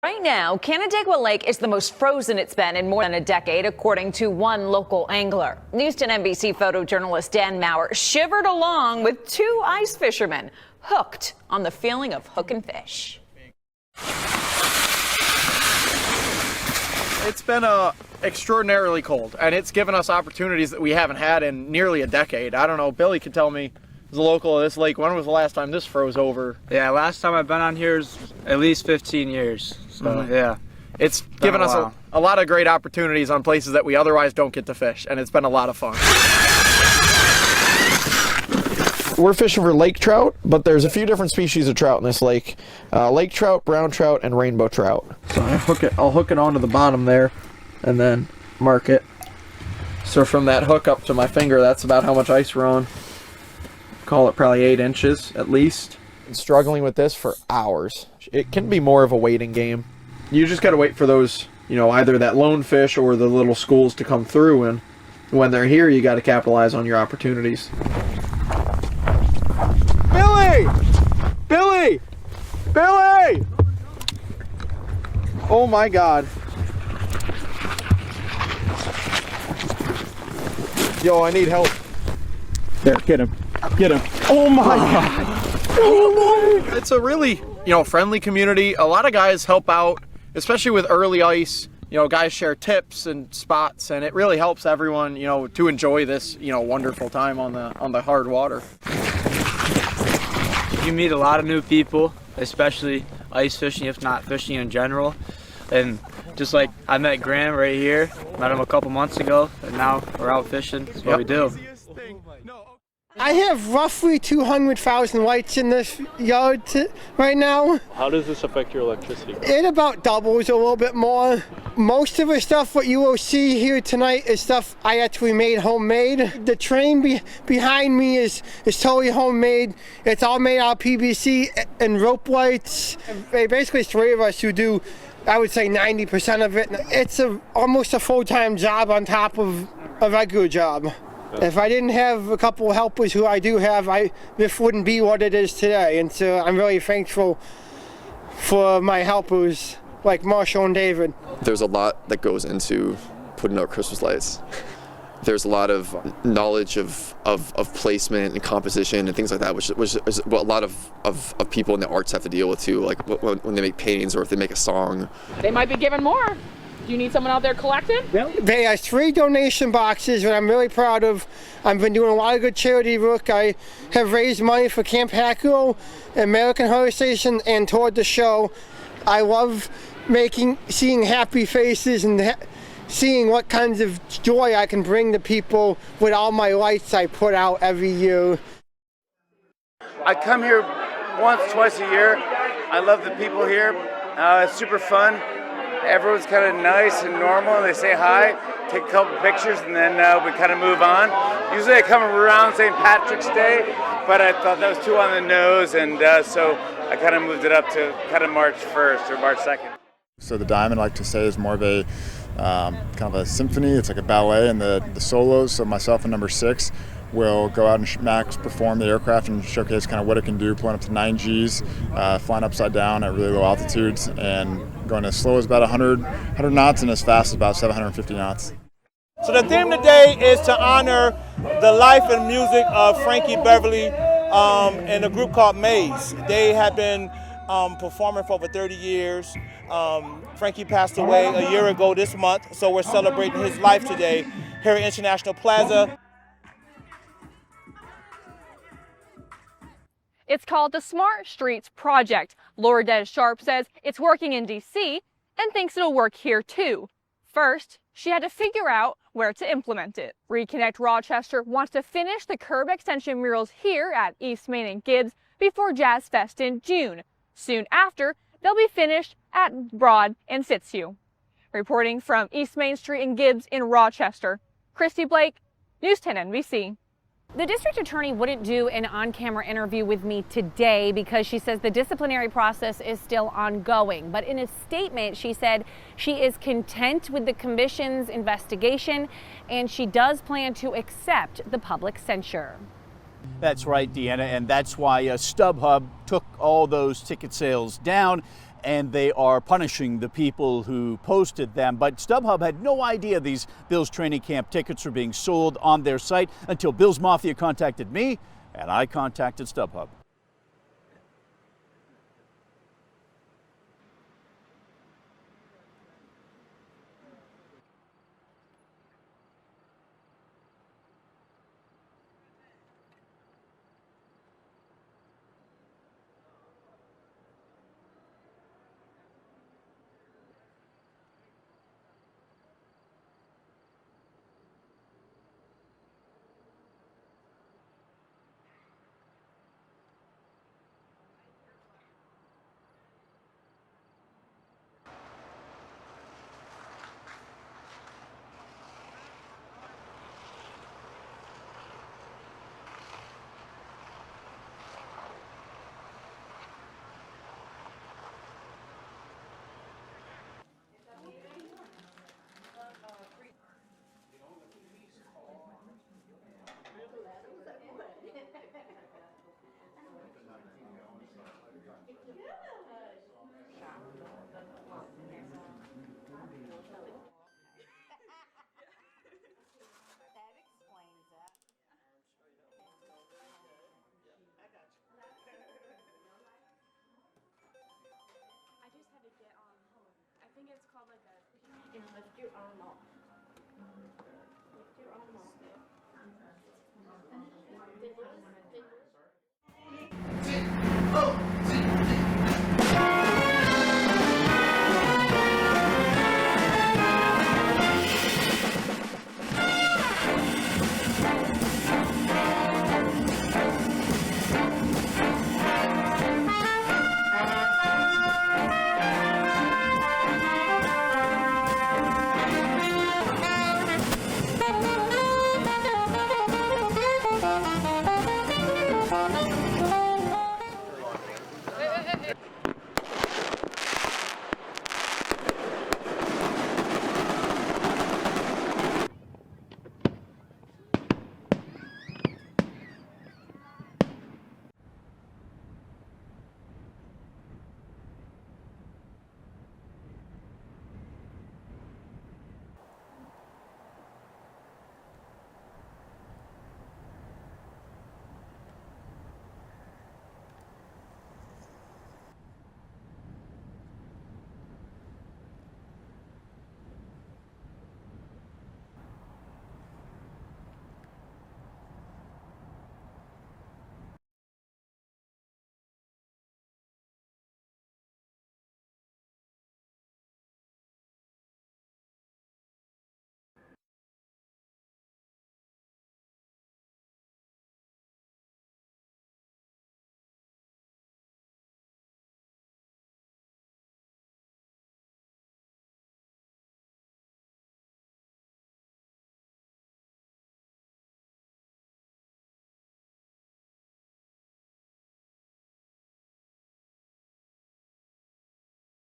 Right now, Canandaigua Lake is the most frozen it's been in more than a decade, according to one local angler. News 10 NBC photojournalist Dan Maurer shivered along with two ice fishermen hooked on the feeling of hooking fish. It's been extraordinarily cold, and it's given us opportunities that we haven't had in nearly a decade. I don't know, Billy could tell me, as a local of this lake, when was the last time this froze over? Yeah, last time I've been on here is at least 15 years. So, yeah. It's given us a lot of great opportunities on places that we otherwise don't get to fish, and it's been a lot of fun. We're fishing for lake trout, but there's a few different species of trout in this lake. Lake trout, brown trout, and rainbow trout. So I'll hook it onto the bottom there, and then mark it. So from that hook up to my finger, that's about how much ice we're on. Call it probably 8 inches at least. Been struggling with this for hours. It can be more of a waiting game. You just gotta wait for those, either that lone fish or the little schools to come through, and when they're here, you gotta capitalize on your opportunities. Billy! Billy! Billy! Oh my God. Yo, I need help. There, get him. Get him. Oh my God. Oh my. It's a really, friendly community. A lot of guys help out, especially with early ice. Guys share tips and spots, and it really helps everyone, to enjoy this, wonderful time on the hard water. You meet a lot of new people, especially ice fishing, if not fishing in general. And just like I met Graham right here, met him a couple months ago, and now we're out fishing. That's what we do. I have roughly 200,000 lights in this yard right now. How does this affect your electricity? It about doubles, a little bit more. Most of the stuff what you will see here tonight is stuff I actually made homemade. The train behind me is totally homemade. It's all made out of PVC and rope lights. Basically, 3 of us who do, I would say 90% of it. It's almost a full-time job on top of a regular job. If I didn't have a couple of helpers who I do have, this wouldn't be what it is today. And so I'm really thankful for my helpers like Marshall and David. There's a lot that goes into putting out Christmas lights. There's a lot of knowledge of placement and composition and things like that, which is what a lot of people in the arts have to deal with too, like when they make paintings or if they make a song. They might be giving more. Do you need someone out there collecting? They have 3 donation boxes that I'm really proud of. I've been doing a lot of good charity work. I have raised money for Camp Hacko, American Heart Station, and toward the show. I love seeing happy faces and seeing what kinds of joy I can bring to people with all my lights I put out every year. I come here once, twice a year. I love the people here. It's super fun. Everyone's kind of nice and normal, and they say hi, take a couple pictures, and then we kind of move on. Usually I come around St. Patrick's Day, but I thought that was too on the nose, and so I kind of moved it up to kind of March 1st or March 2nd. So the Diamond, I like to say, is more of a kind of a symphony. It's like a ballet, and the solos, so myself and number 6, will go out and max perform the aircraft and showcase kind of what it can do, pulling up to 9 Gs, flying upside down at really low altitudes, and going as slow as about 100 knots and as fast as about 750 knots. So the theme today is to honor the life and music of Frankie Beverly and a group called Maze. They have been performing for over 30 years. Frankie passed away a year ago this month, so we're celebrating his life today here at International Plaza. It's called the Smart Streets Project. Laura Des Sharp says it's working in D.C. and thinks it'll work here too. First, she had to figure out where to implement it. Reconnect Rochester wants to finish the curb extension murals here at East Main and Gibbs before Jazz Fest in June. Soon after, they'll be finished at Broad and Fitzhugh. Reporting from East Main Street and Gibbs in Rochester, Christy Blake, News 10 NBC. The district attorney wouldn't do an on-camera interview with me today because she says the disciplinary process is still ongoing. But in a statement, she said she is content with the commission's investigation and she does plan to accept the public censure. That's right, Deanna, and that's why StubHub took all those ticket sales down, and they are punishing the people who posted them. But StubHub had no idea these Bills training camp tickets were being sold on their site until Bills Mafia contacted me, and I contacted StubHub.